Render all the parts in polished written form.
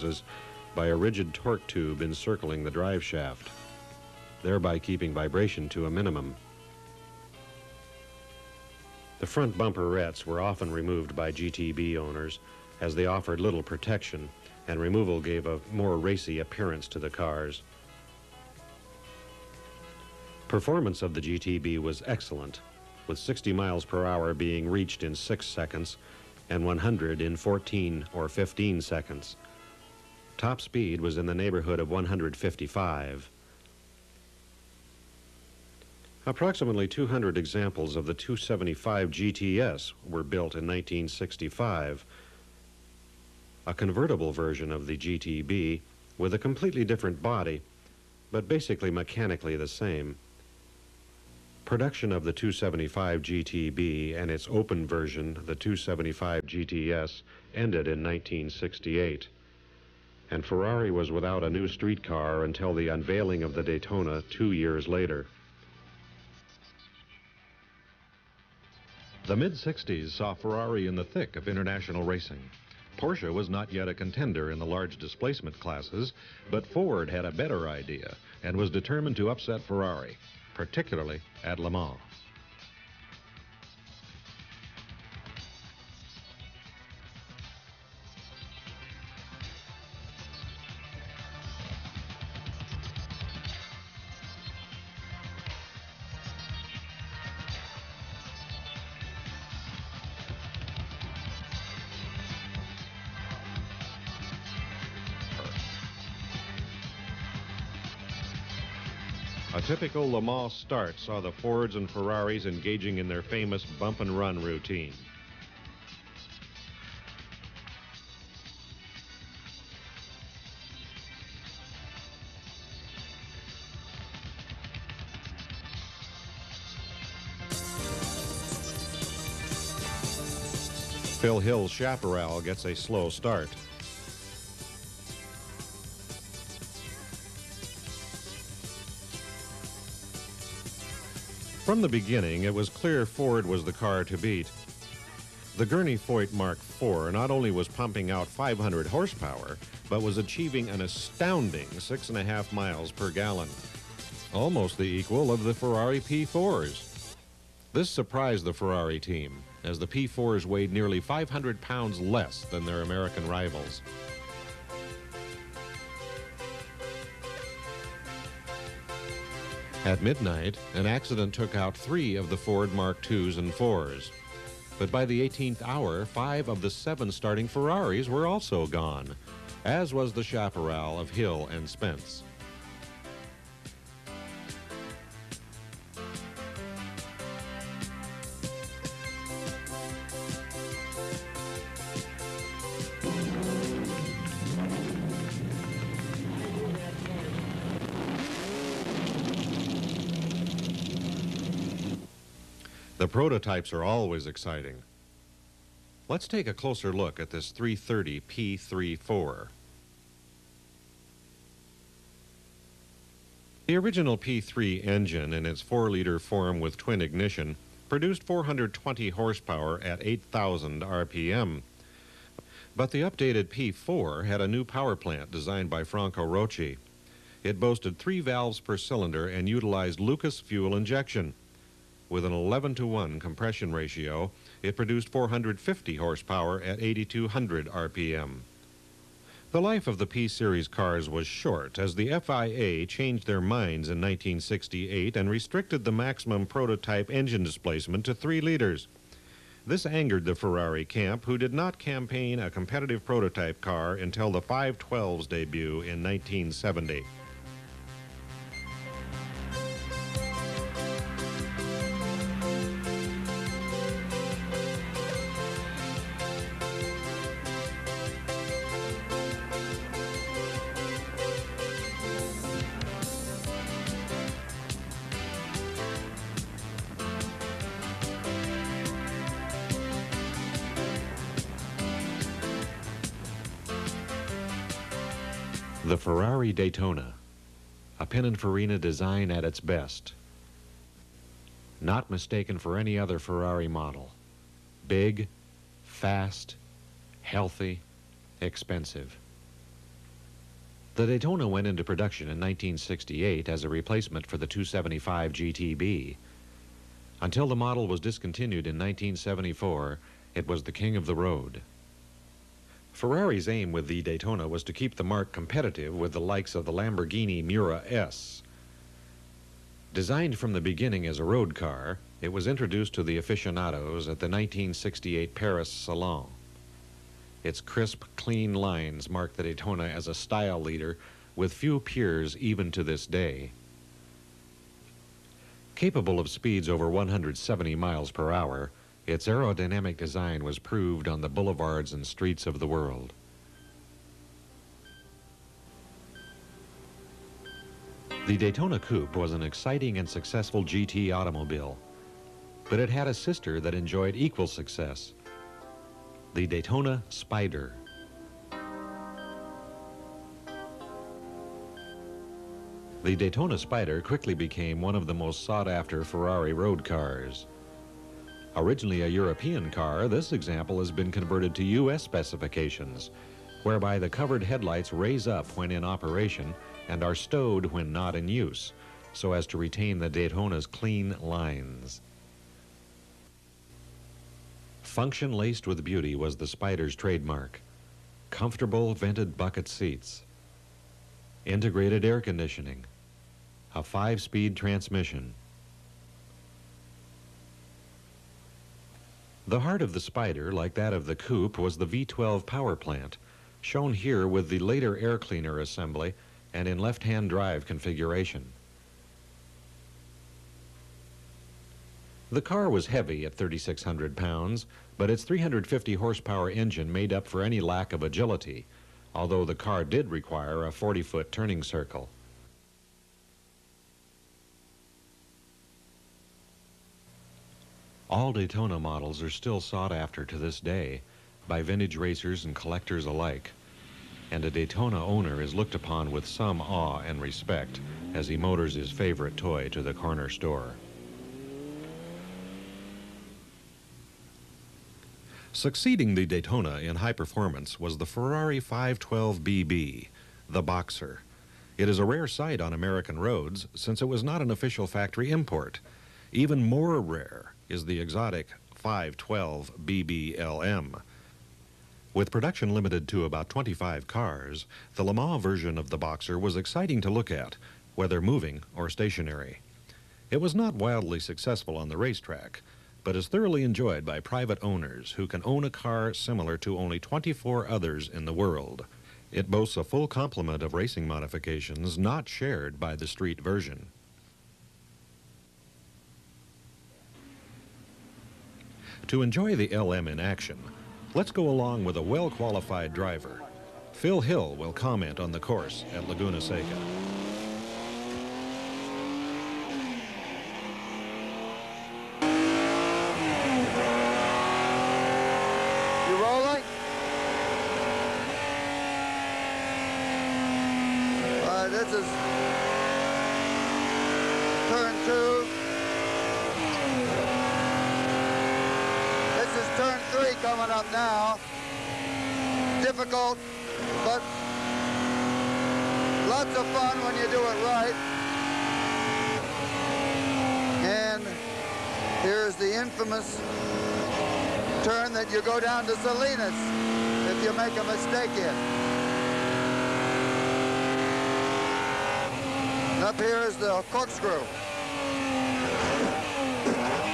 causes by a rigid torque tube encircling the drive shaft, thereby keeping vibration to a minimum. The front bumperettes were often removed by GTB owners as they offered little protection, and removal gave a more racy appearance to the cars. Performance of the GTB was excellent, with 60 miles per hour being reached in 6 seconds and 100 in 14 or 15 seconds. Top speed was in the neighborhood of 155. Approximately 200 examples of the 275 GTS were built in 1965, a convertible version of the GTB with a completely different body, but basically mechanically the same. Production of the 275 GTB and its open version, the 275 GTS, ended in 1968, and Ferrari was without a new streetcar until the unveiling of the Daytona 2 years later. The mid-60s saw Ferrari in the thick of international racing. Porsche was not yet a contender in the large displacement classes, but Ford had a better idea and was determined to upset Ferrari, particularly at Le Mans. A typical Le Mans start saw the Fords and Ferraris engaging in their famous bump and run routine. Phil Hill's Chaparral gets a slow start. From the beginning, it was clear Ford was the car to beat. The Gurney Foyt Mark IV not only was pumping out 500 horsepower, but was achieving an astounding 6.5 miles per gallon, almost the equal of the Ferrari P4s. This surprised the Ferrari team, as the P4s weighed nearly 500 pounds less than their American rivals. At midnight, an accident took out 3 of the Ford Mark IIs and 4s. But by the 18th hour, 5 of the 7 starting Ferraris were also gone, as was the Chaparral of Hill and Spence. The prototypes are always exciting. Let's take a closer look at this 330 P34. The original P3 engine in its 4-liter form with twin ignition produced 420 horsepower at 8,000 RPM. But the updated P4 had a new power plant designed by Franco Rocci. It boasted 3 valves per cylinder and utilized Lucas fuel injection. With an 11-to-1 compression ratio, it produced 450 horsepower at 8,200 RPM. The life of the P-Series cars was short, as the FIA changed their minds in 1968 and restricted the maximum prototype engine displacement to 3 liters. This angered the Ferrari camp, who did not campaign a competitive prototype car until the 512's debut in 1970. The Ferrari Daytona, a Pininfarina design at its best. Not mistaken for any other Ferrari model. Big, fast, healthy, expensive. The Daytona went into production in 1968 as a replacement for the 275 GTB. Until the model was discontinued in 1974, it was the king of the road. Ferrari's aim with the Daytona was to keep the marque competitive with the likes of the Lamborghini Miura S. Designed from the beginning as a road car, it was introduced to the aficionados at the 1968 Paris Salon. Its crisp, clean lines mark the Daytona as a style leader with few peers even to this day. Capable of speeds over 170 miles per hour, its aerodynamic design was proved on the boulevards and streets of the world. The Daytona Coupe was an exciting and successful GT automobile, but it had a sister that enjoyed equal success, the Daytona Spider. The Daytona Spider quickly became one of the most sought-after Ferrari road cars. Originally a European car, this example has been converted to U.S. specifications, whereby the covered headlights raise up when in operation and are stowed when not in use, so as to retain the Daytona's clean lines. Function laced with beauty was the Spider's trademark. Comfortable vented bucket seats, integrated air conditioning, a 5-speed transmission. The heart of the Spider, like that of the Coupe, was the V12 power plant, shown here with the later air cleaner assembly and in left-hand drive configuration. The car was heavy at 3,600 pounds, but its 350 horsepower engine made up for any lack of agility, although the car did require a 40-foot turning circle. All Daytona models are still sought after to this day by vintage racers and collectors alike, and a Daytona owner is looked upon with some awe and respect as he motors his favorite toy to the corner store. Succeeding the Daytona in high performance was the Ferrari 512 BB, the Boxer. It is a rare sight on American roads since it was not an official factory import. Even more rare is the exotic 512 BBLM. With production limited to about 25 cars, the Le Mans version of the Boxer was exciting to look at, whether moving or stationary. It was not wildly successful on the racetrack, but is thoroughly enjoyed by private owners who can own a car similar to only 24 others in the world. It boasts a full complement of racing modifications not shared by the street version. To enjoy the LM in action, let's go along with a well-qualified driver. Phil Hill will comment on the course at Laguna Seca. This is turn 2. This is turn 3 coming up now. Difficult, but lots of fun when you do it right. And here's the infamous turn that you go down to Salinas if you make a mistake in. Up here is the corkscrew.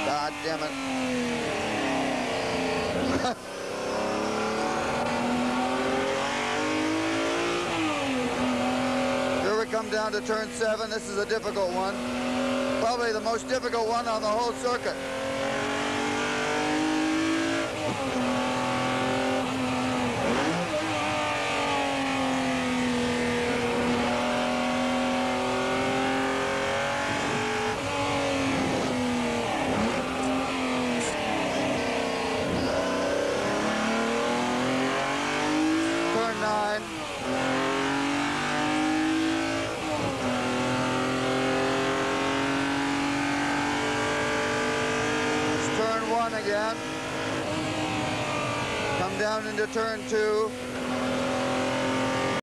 God damn it. Here we come down to turn 7. This is a difficult one. Probably the most difficult one on the whole circuit. Again. Come down into turn 2.